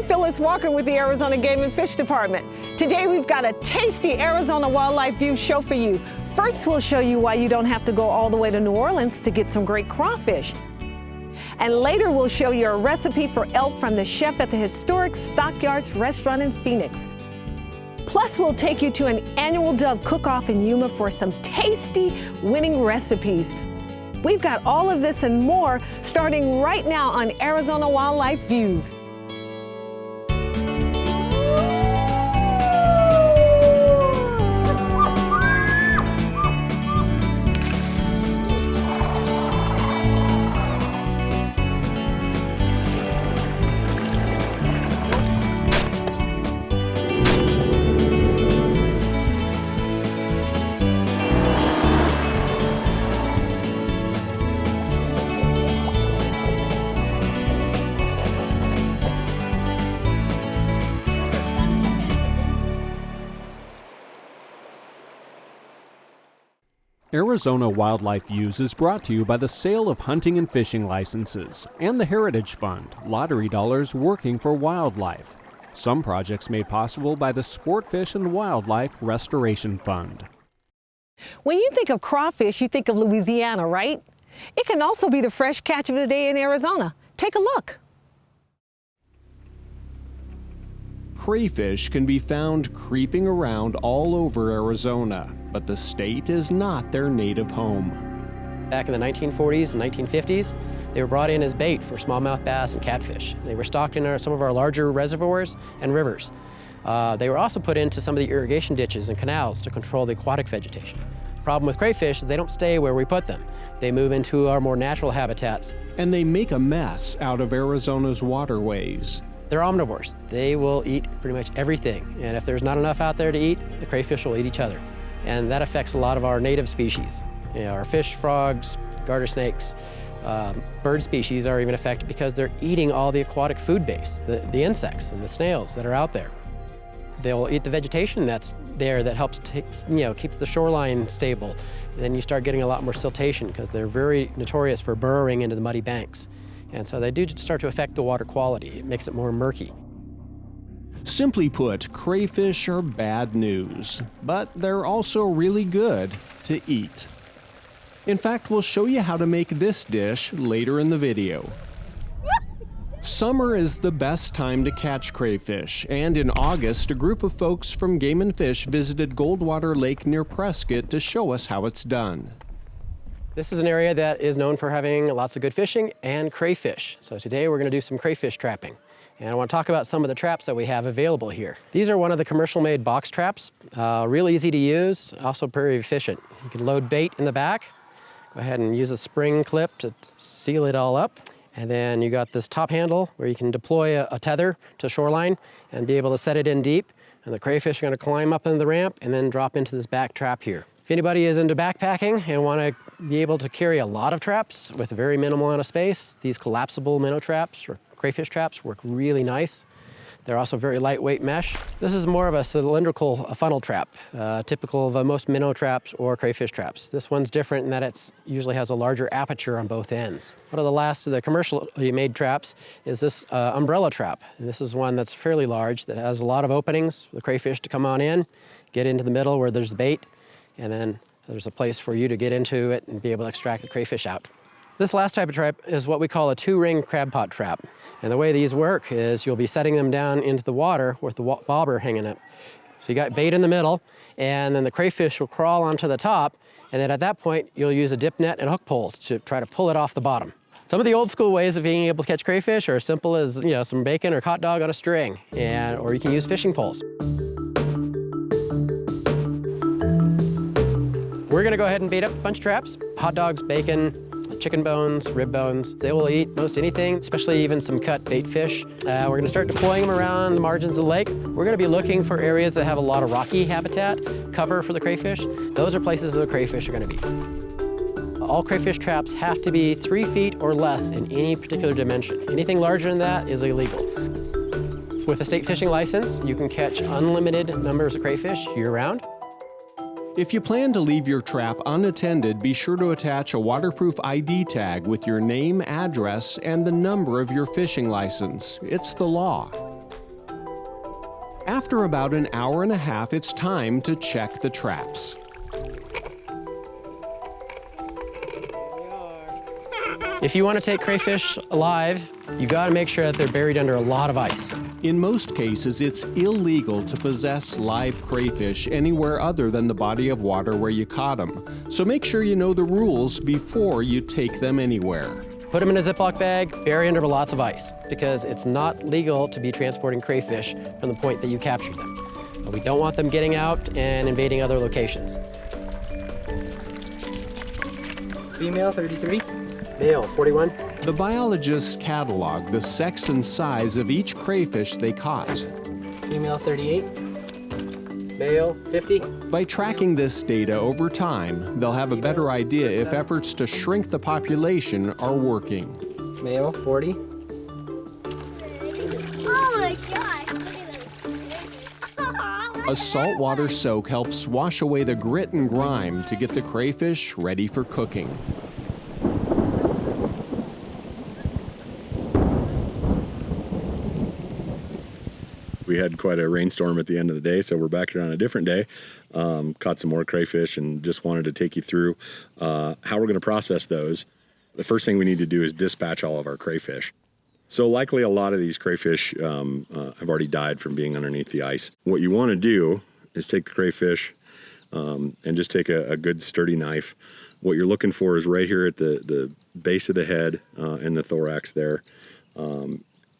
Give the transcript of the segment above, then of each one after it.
Phyllis Walker with the Arizona Game and Fish Department. Today we've got a tasty Arizona wildlife view show for you. First, we'll show you why you don't have to go all the way to New Orleans to get some great crawfish. And later we'll show you a recipe for elk from the chef at the historic Stockyards restaurant in Phoenix. Plus, we'll take you to an annual dove cook-off in Yuma for some tasty winning recipes. We've got all of this and more starting right now on Arizona Wildlife Views. Arizona Wildlife Views is brought to you by the sale of hunting and fishing licenses and the Heritage Fund, lottery dollars working for wildlife. Some projects made possible by the Sport Fish and Wildlife Restoration Fund. When you think of crawfish, you think of Louisiana, right? It can also be the fresh catch of the day in Arizona. Take a look. Crayfish can be found creeping around all over Arizona, but the state is not their native home. Back in the 1940s and 1950s, they were brought in as bait for smallmouth bass and catfish. They were stocked in some of our larger reservoirs and rivers. They were also put into some of the irrigation ditches and canals to control the aquatic vegetation. The problem with crayfish is they don't stay where we put them. They move into our more natural habitats. And they make a mess out of Arizona's waterways. They're omnivores. They will eat pretty much everything. And if there's not enough out there to eat, the crayfish will eat each other. And that affects a lot of our native species. You know, our fish, frogs, garter snakes, bird species are even affected because they're eating all the aquatic food base, the insects and the snails that are out there. They'll eat the vegetation that's there that helps keeps the shoreline stable. And then you start getting a lot more siltation because they're very notorious for burrowing into the muddy banks. And so they do start to affect the water quality. It makes it more murky. Simply put, crayfish are bad news, but they're also really good to eat. In fact, we'll show you how to make this dish later in the video. Summer is the best time to catch crayfish, and in August, a group of folks from Game and Fish visited Goldwater Lake near Prescott to show us how it's done. This is an area that is known for having lots of good fishing and crayfish. So today we're going to do some crayfish trapping. And I want to talk about some of the traps that we have available here. These are one of the commercial-made box traps. Real easy to use, also very efficient. You can load bait in the back. Go ahead and use a spring clip to seal it all up. And then you got this top handle where you can deploy a tether to shoreline and be able to set it in deep. And the crayfish are going to climb up in the ramp and then drop into this back trap here. If anybody is into backpacking and want to be able to carry a lot of traps with a very minimal amount of space, these collapsible minnow traps or crayfish traps work really nice. They're also very lightweight mesh. This is more of a cylindrical funnel trap, typical of most minnow traps or crayfish traps. This one's different in that it usually has a larger aperture on both ends. One of the last of the commercially made traps is this umbrella trap. And this is one that's fairly large that has a lot of openings for the crayfish to come on in, get into the middle where there's bait, and then there's a place for you to get into it and be able to extract the crayfish out. This last type of trap is what we call a two-ring crab pot trap. And the way these work is you'll be setting them down into the water with the bobber hanging up. So you got bait in the middle, and then the crayfish will crawl onto the top, and then at that point you'll use a dip net and hook pole to try to pull it off the bottom. Some of the old school ways of being able to catch crayfish are as simple as some bacon or hot dog on a string, or you can use fishing poles. We're gonna go ahead and bait up a bunch of traps. Hot dogs, bacon, chicken bones, rib bones. They will eat most anything, especially even some cut bait fish. We're gonna start deploying them around the margins of the lake. We're gonna be looking for areas that have a lot of rocky habitat, cover for the crayfish. Those are places where the crayfish are gonna be. All crayfish traps have to be 3 feet or less in any particular dimension. Anything larger than that is illegal. With a state fishing license, you can catch unlimited numbers of crayfish year-round. If you plan to leave your trap unattended, be sure to attach a waterproof ID tag with your name, address, and the number of your fishing license. It's the law. After about an hour and a half, it's time to check the traps. If you want to take crayfish alive, you got to make sure that they're buried under a lot of ice. In most cases, it's illegal to possess live crayfish anywhere other than the body of water where you caught them. So make sure you know the rules before you take them anywhere. Put them in a Ziploc bag, bury under lots of ice, because it's not legal to be transporting crayfish from the point that you captured them. We don't want them getting out and invading other locations. Female, 33. Male, 41. The biologists catalog the sex and size of each crayfish they caught. Female, 38. Male, 50. By tracking this data over time, they'll have a better idea if efforts to shrink the population are working. Male, 40. Oh my gosh, look at this. A saltwater soak helps wash away the grit and grime to get the crayfish ready for cooking. We had quite a rainstorm at the end of the day, so we're back here on a different day. Caught some more crayfish and just wanted to take you through how we're going to process those. The first thing we need to do is dispatch all of our crayfish. So likely a lot of these crayfish have already died from being underneath the ice. What you want to do is take the crayfish and just take a good sturdy knife. What you're looking for is right here at the base of the head and the thorax there.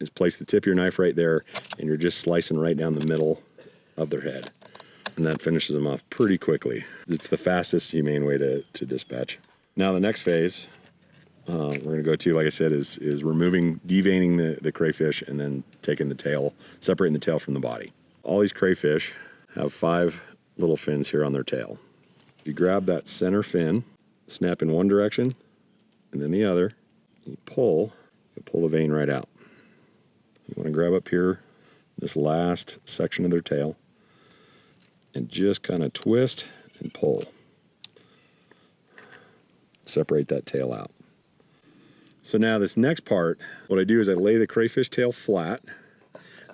Is place the tip of your knife right there, and you're just slicing right down the middle of their head. And that finishes them off pretty quickly. It's the fastest, humane way to dispatch. Now the next phase we're gonna go to, like I said, is removing, deveining the crayfish and then taking the tail, separating the tail from the body. All these crayfish have 5 little fins here on their tail. You grab that center fin, snap in one direction and then the other, and you pull the vein right out. You want to grab up here, this last section of their tail, and just kind of twist and pull. Separate that tail out. So now this next part, what I do is I lay the crayfish tail flat,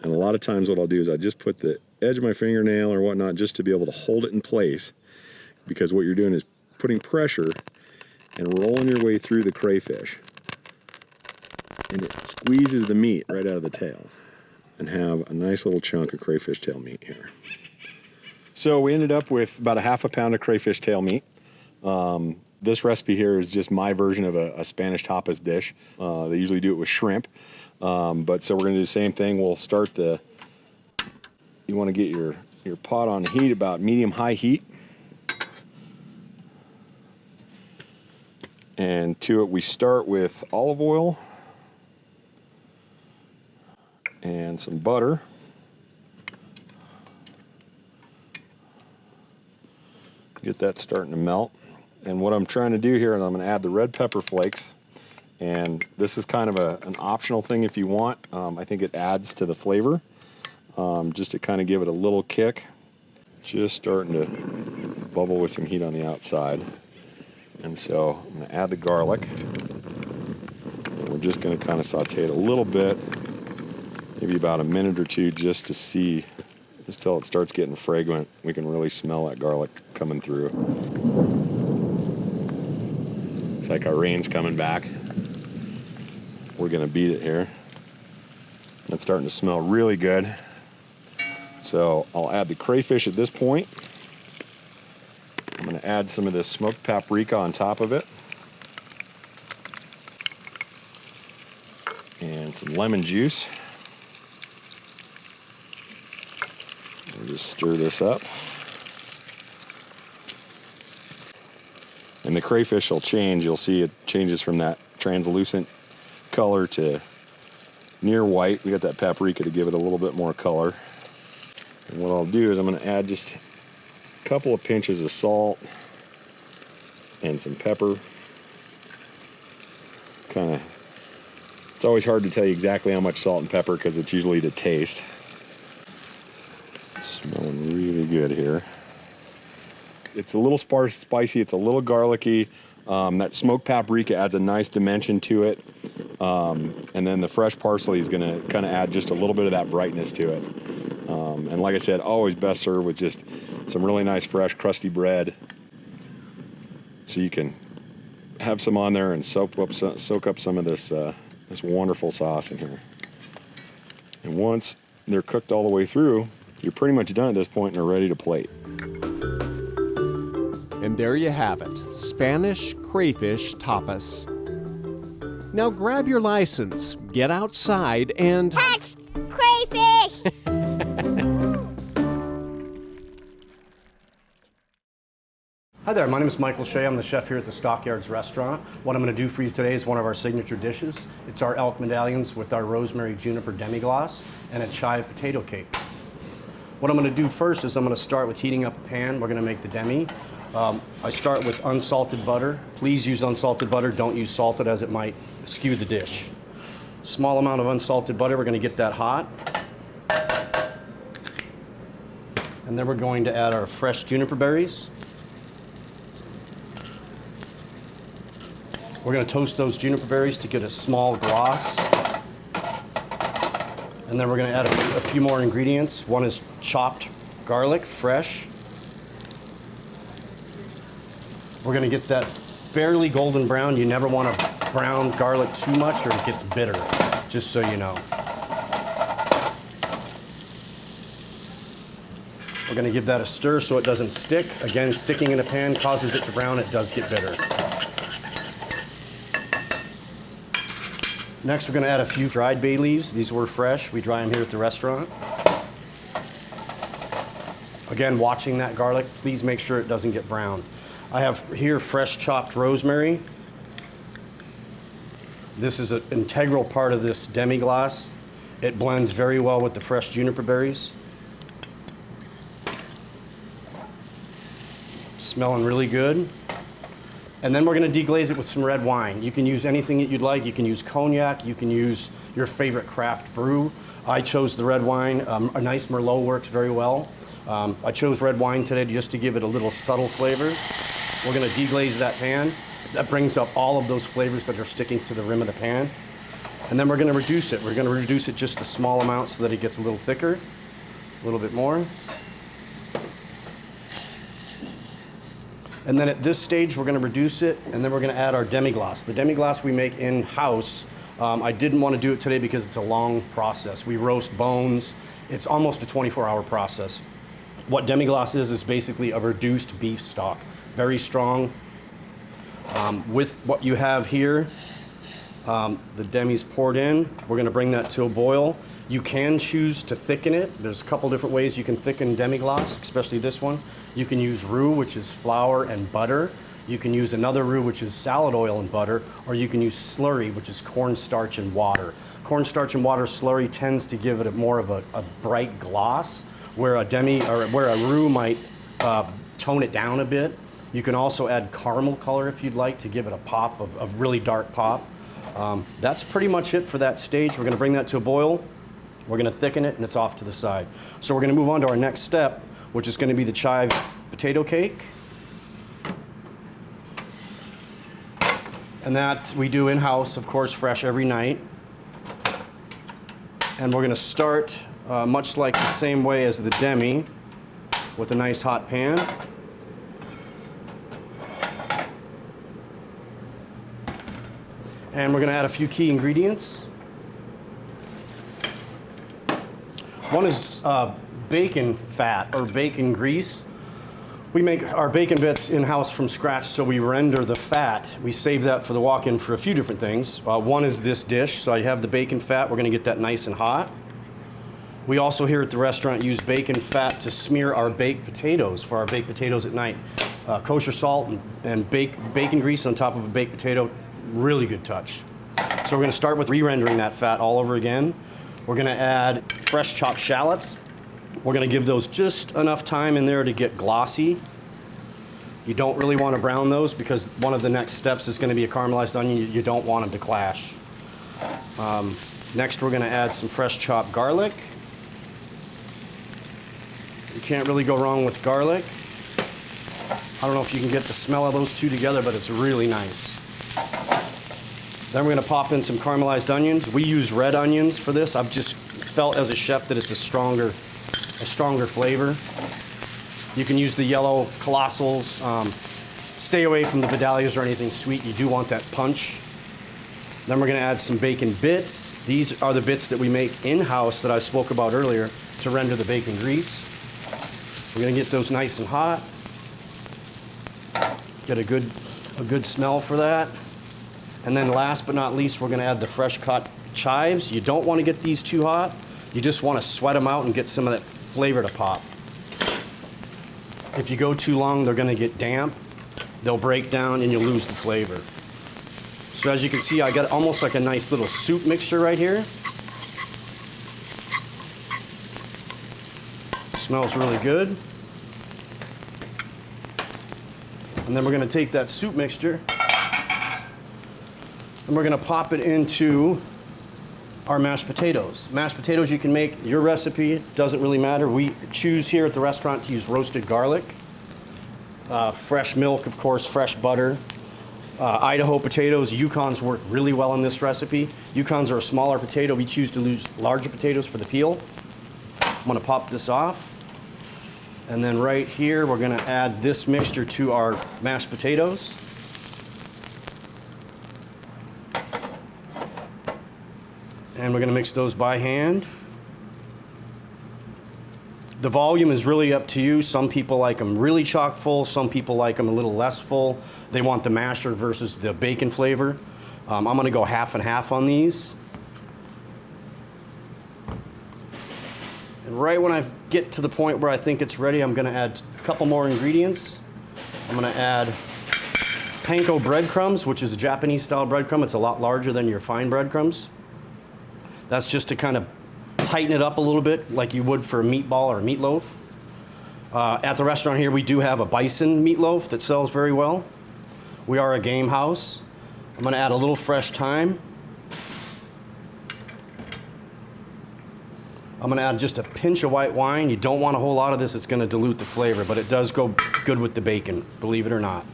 and a lot of times what I'll do is I just put the edge of my fingernail or whatnot just to be able to hold it in place, because what you're doing is putting pressure and rolling your way through the crayfish. And it squeezes the meat right out of the tail and have a nice little chunk of crayfish tail meat here. So we ended up with about a half a pound of crayfish tail meat. This recipe here is just my version of a Spanish tapas dish. They usually do it with shrimp. But so we're gonna do the same thing. We'll start you wanna get your pot on heat, about medium-high heat. And to it, we start with olive oil and some butter. Get that starting to melt. And what I'm trying to do here is I'm going to add the red pepper flakes. And this is kind of an optional thing if you want. I think it adds to the flavor, just to kind of give it a little kick. Just starting to bubble with some heat on the outside. And so I'm going to add the garlic. And we're just going to kind of saute it a little bit. Maybe about a minute or two just to see, just till it starts getting fragrant. We can really smell that garlic coming through. It's like our rain's coming back. We're gonna beat it here. It's starting to smell really good. So I'll add the crayfish at this point. I'm gonna add some of this smoked paprika on top of it. And some lemon juice. We'll just stir this up. And the crayfish will change. You'll see it changes from that translucent color to near white. We got that paprika to give it a little bit more color. And what I'll do is I'm going to add just a couple of pinches of salt and some pepper. It's always hard to tell you exactly how much salt and pepper because it's usually to taste. Smelling really good here. It's a little spicy, it's a little garlicky. That smoked paprika adds a nice dimension to it. And then the fresh parsley is gonna kind of add just a little bit of that brightness to it. And like I said, always best served with just some really nice, fresh, crusty bread. So you can have some on there and soak up some of this this wonderful sauce in here. And once they're cooked all the way through, you're pretty much done at this point and are ready to plate. And there you have it, Spanish crayfish tapas. Now grab your license, get outside, and Catch crayfish! Hi there, my name is Michael Shea. I'm the chef here at the Stockyards Restaurant. What I'm going to do for you today is one of our signature dishes. It's our elk medallions with our rosemary juniper demi-glace and a chive potato cake. What I'm going to do first is I'm going to start with heating up a pan. We're going to make the demi. I start with unsalted butter. Please use unsalted butter. Don't use salted, as it might skew the dish. Small amount of unsalted butter. We're going to get that hot. And then we're going to add our fresh juniper berries. We're going to toast those juniper berries to get a small gloss. And then we're going to add a few more ingredients. One is chopped garlic, fresh. We're going to get that barely golden brown. You never want to brown garlic too much or it gets bitter, just so you know. We're going to give that a stir so it doesn't stick. Again, sticking in a pan causes it to brown. It does get bitter. Next, we're going to add a few dried bay leaves. These were fresh. We dry them here at the restaurant. Again, watching that garlic, please make sure it doesn't get brown. I have here fresh chopped rosemary. This is an integral part of this demi-glace. It blends very well with the fresh juniper berries. Smelling really good. And then we're going to deglaze it with some red wine. You can use anything that you'd like. You can use cognac. You can use your favorite craft brew. I chose the red wine. A nice Merlot works very well. I chose red wine today just to give it a little subtle flavor. We're going to deglaze that pan. That brings up all of those flavors that are sticking to the rim of the pan. And then we're going to reduce it. We're going to reduce it just a small amount so that it gets a little thicker, a little bit more. And then at this stage, we're going to reduce it, and then we're going to add our demi-glace. The demi-glace we make in-house. I didn't want to do it today because it's a long process. We roast bones. It's almost a 24-hour process. What demi-glace is basically a reduced beef stock. Very strong. With what you have here, the demi's poured in. We're going to bring that to a boil. You can choose to thicken it. There's a couple different ways you can thicken demi-glace, especially this one. You can use roux, which is flour and butter. You can use another roux, which is salad oil and butter, or you can use slurry, which is cornstarch and water. Cornstarch and water slurry tends to give it more of a bright gloss, where a roux might tone it down a bit. You can also add caramel color if you'd like to give it a pop of really dark pop. That's pretty much it for that stage. We're going to bring that to a boil. We're going to thicken it, and it's off to the side. So we're going to move on to our next step, which is going to be the chive potato cake. And that we do in-house, of course, fresh every night. And we're going to start much like the same way as the demi, with a nice hot pan. And we're going to add a few key ingredients. One is bacon fat or bacon grease. We make our bacon bits in-house from scratch, so we render the fat. We save that for the walk-in for a few different things. One is this dish, so I have the bacon fat. We're going to get that nice and hot. We also here at the restaurant use bacon fat to smear our baked potatoes for our baked potatoes at night. Kosher salt and bacon grease on top of a baked potato, really good touch. So we're going to start with re-rendering that fat all over again. We're going to add fresh chopped shallots. We're going to give those just enough time in there to get glossy. You don't really want to brown those because one of the next steps is going to be a caramelized onion. You don't want them to clash. Next, we're going to add some fresh chopped garlic. You can't really go wrong with garlic. I don't know if you can get the smell of those two together, but it's really nice. Then we're going to pop in some caramelized onions. We use red onions for this. I've just felt as a chef that it's a stronger a stronger flavor. You can use the yellow colossals. Stay away from the medallions or anything sweet. You do want that punch. Then we're gonna add some bacon bits. These are the bits that we make in-house that I spoke about earlier to render the bacon grease. We're gonna get those nice and hot. Get a good smell for that. And then last but not least, we're gonna add the fresh cut chives. You don't wanna get these too hot. You just wanna sweat them out and get some of that flavor to pop. If you go too long, they're gonna get damp. They'll break down and you'll lose the flavor. So as you can see, I got almost like a nice little soup mixture right here. Smells really good. And then we're gonna take that soup mixture and we're gonna pop it into our mashed potatoes. Mashed potatoes you can make your recipe, it doesn't really matter. We choose here at the restaurant to use roasted garlic, fresh milk, of course, fresh butter. Idaho potatoes, Yukons work really well in this recipe. Yukons are a smaller potato. We choose to use larger potatoes for the peel. I'm gonna pop this off. And then right here, we're gonna add this mixture to our mashed potatoes. And we're gonna mix those by hand. The volume is really up to you. Some people like them really chock full. Some people like them a little less full. They want the masher versus the bacon flavor. I'm gonna go half and half on these. And right when I get to the point where I think it's ready, I'm gonna add a couple more ingredients. I'm gonna add panko breadcrumbs, which is a Japanese style breadcrumb. It's a lot larger than your fine breadcrumbs. That's just to kind of tighten it up a little bit like you would for a meatball or a meatloaf. At the restaurant here, we do have a bison meatloaf that sells very well. We are a game house. I'm gonna add a little fresh thyme. I'm gonna add just a pinch of white wine. You don't want a whole lot of this, it's gonna dilute the flavor, but it does go good with the bacon, believe it or not.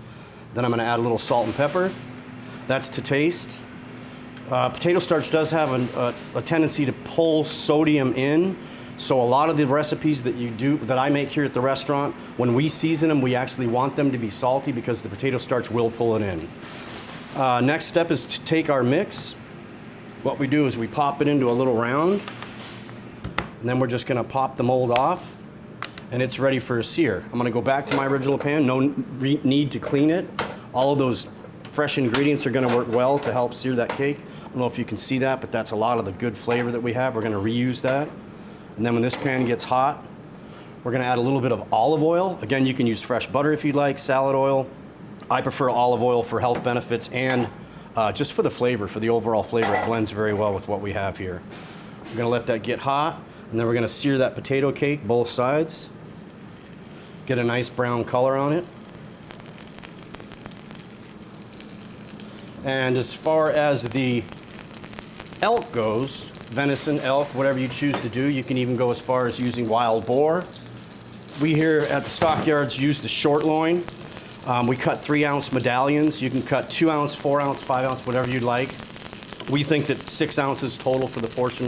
Then I'm gonna add a little salt and pepper. That's to taste. Potato starch does have a tendency to pull sodium in, so a lot of the recipes that I make here at the restaurant, when we season them, we actually want them to be salty because the potato starch will pull it in. Next step is to take our mix. What we do is we pop it into a little round, and then we're just gonna pop the mold off, and it's ready for a sear. I'm gonna go back to my original pan, no need to clean it. All of those fresh ingredients are gonna work well to help sear that cake. I don't know if you can see that, but that's a lot of the good flavor that we have. We're gonna reuse that. And then when this pan gets hot, we're gonna add a little bit of olive oil. Again, you can use fresh butter if you'd like, salad oil. I prefer olive oil for health benefits and just for the flavor, for the overall flavor. It blends very well with what we have here. We're gonna let that get hot, and then we're gonna sear that potato cake, both sides. Get a nice brown color on it. And as far as the elk goes, venison, elk, whatever you choose to do, you can even go as far as using wild boar. We here at the stockyards use the short loin. We cut 3-ounce medallions. You can cut 2 ounce, 4 ounce, 5 ounce, whatever you'd like. We think that 6 ounces total for the portion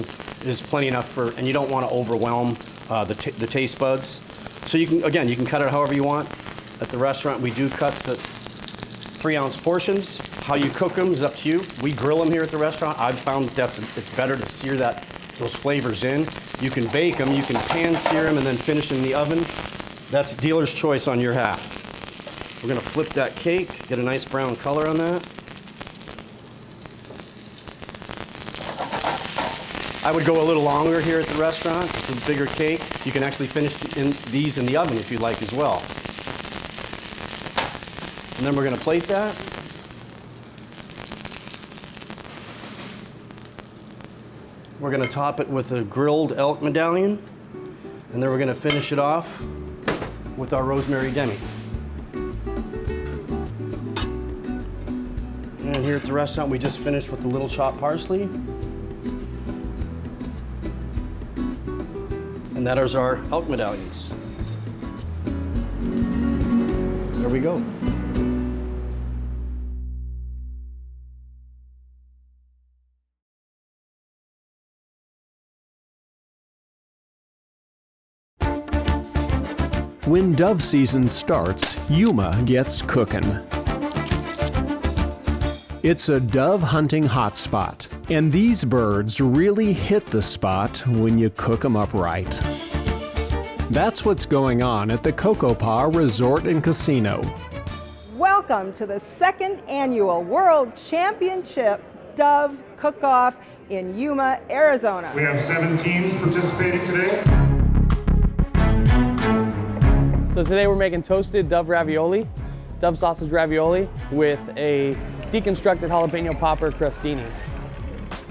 is plenty enough for, and you don't want to overwhelm the taste buds. So you can cut it however you want. At the restaurant, we do cut the 3-ounce portions. How you cook them is up to you. We grill them here at the restaurant. I've found that it's better to sear those flavors in. You can bake them, you can pan sear them, and then finish in the oven. That's dealer's choice on your half. We're gonna flip that cake, get a nice brown color on that. I would go a little longer here at the restaurant. It's a bigger cake. You can actually finish these in the oven if you'd like as well. And then we're gonna plate that. We're gonna top it with a grilled elk medallion, and then we're gonna finish it off with our rosemary demi. And here at the restaurant, we just finished with the little chopped parsley. And that is our elk medallions. There we go. When dove season starts, Yuma gets cooking. It's a dove hunting hotspot, and these birds really hit the spot when you cook them up right. That's what's going on at the Coco Paw Resort and Casino. Welcome to the second annual World Championship Dove Cook-Off in Yuma, Arizona. We have 7 teams participating today. So today we're making toasted dove ravioli, dove sausage ravioli with a deconstructed jalapeno popper crostini.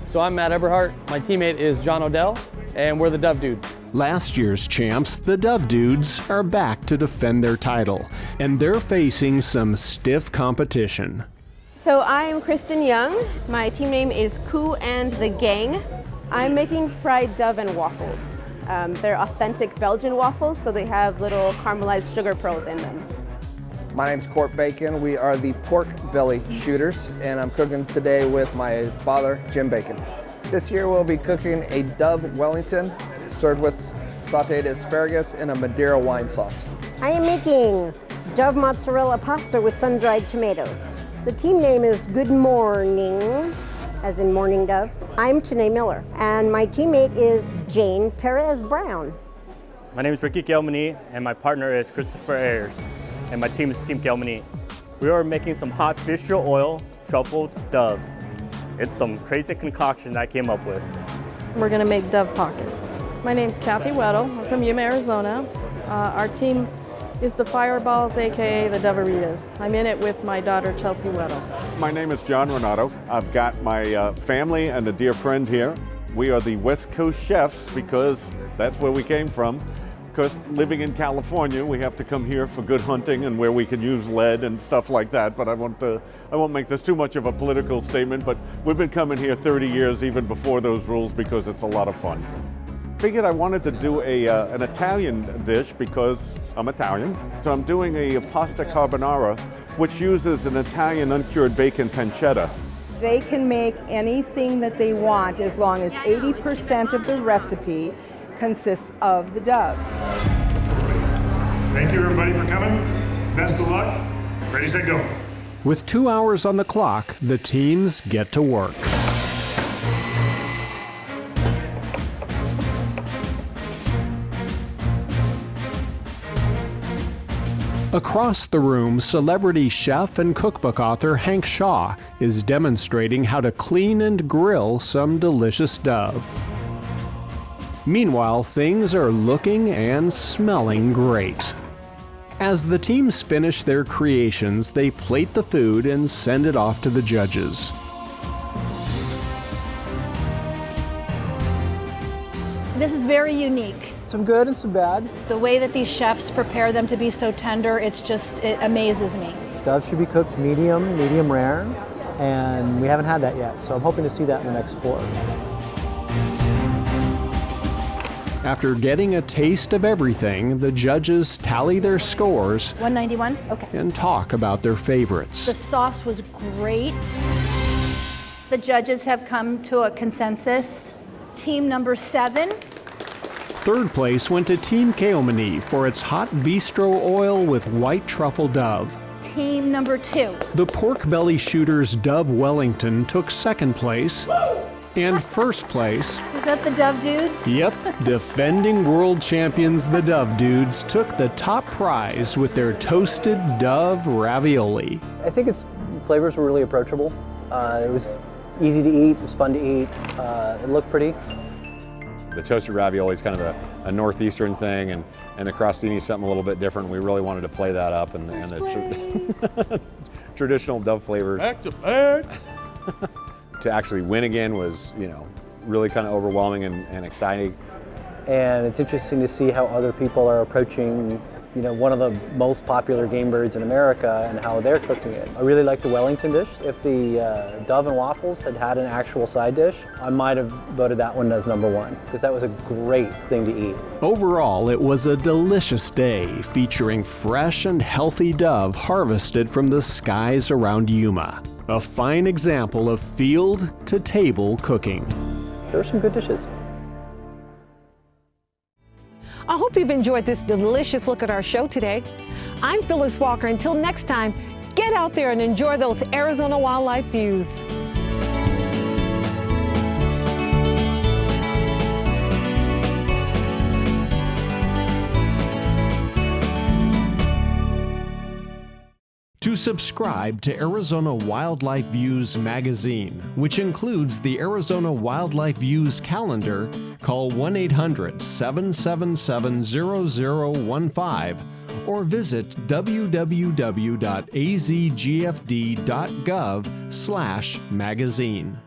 So I'm Matt Eberhardt, my teammate is John Odell, and we're the Dove Dudes. Last year's champs, the Dove Dudes, are back to defend their title, and they're facing some stiff competition. So I'm Kristen Young. My team name is Koo and the Gang. I'm making fried dove and waffles. They're authentic Belgian waffles, so they have little caramelized sugar pearls in them. My name's Court Bacon. We are the pork belly shooters, and I'm cooking today with my father, Jim Bacon. This year we'll be cooking a Dove Wellington served with sauteed asparagus and a Madeira wine sauce. I am making Dove mozzarella pasta with sun-dried tomatoes. The team name is Good Morning, as in Morning Dove. I'm Tanae Miller, and my teammate is Jane Perez Brown. My name is Ricky Gelmany, and my partner is Christopher Ayers, and my team is Team Gelmany. We are making some hot bistro oil truffled doves. It's some crazy concoction I came up with. We're gonna make dove pockets. My name's Kathy Weddle. I'm from Yuma, Arizona. Our team is the Fireballs, aka the Doveritas. I'm in it with my daughter, Chelsea Weddle. My name is John Renato. I've got my family and a dear friend here. We are the West Coast chefs because that's where we came from. Because living in California, we have to come here for good hunting and where we can use lead and stuff like that. But I won't make this too much of a political statement, but we've been coming here 30 years even before those rules because it's a lot of fun. Figured I wanted to do an Italian dish because I'm Italian. So I'm doing a pasta carbonara, which uses an Italian uncured bacon pancetta. They can make anything that they want as long as 80% of the recipe consists of the dove. Thank you everybody for coming. Best of luck. Ready, set, go. With 2 hours on the clock, the teams get to work. Across the room, celebrity chef and cookbook author Hank Shaw is demonstrating how to clean and grill some delicious dove. Meanwhile, things are looking and smelling great. As the teams finish their creations, they plate the food and send it off to the judges. This is very unique. Some good and some bad. The way that these chefs prepare them to be so tender, it amazes me. Doves should be cooked medium rare, and we haven't had that yet, so I'm hoping to see that in the next 4. After getting a taste of everything, the judges tally their scores 191? Okay. and talk about their favorites. The sauce was great. The judges have come to a consensus. Team number 7. Third place went to Team Keomani for its hot bistro oil with white truffle dove. Team number 2. The pork belly shooters Dove Wellington took second place. And first place, Is that the Dove Dudes? yep, defending world champions the Dove Dudes took the top prize with their toasted dove ravioli. I think its flavors were really approachable. It was easy to eat, it was fun to eat, it looked pretty. The toasted ravioli is kind of a northeastern thing, and the crostini is something a little bit different. We really wanted to play that up, and the traditional Dove flavors. Back to back. To actually win again was, really kind of overwhelming and exciting. And it's interesting to see how other people are approaching, one of the most popular game birds in America and how they're cooking it. I really like the Wellington dish. If the dove and waffles had an actual side dish, I might have voted that one as number 1 because that was a great thing to eat. Overall, it was a delicious day featuring fresh and healthy dove harvested from the skies around Yuma. A fine example of field to table cooking. There were some good dishes. I hope you've enjoyed this delicious look at our show today. I'm Phyllis Walker. Until next time, get out there and enjoy those Arizona wildlife views. To subscribe to Arizona Wildlife Views magazine, which includes the Arizona Wildlife Views calendar, call 1-800-777-0015 or visit www.azgfd.gov/magazine.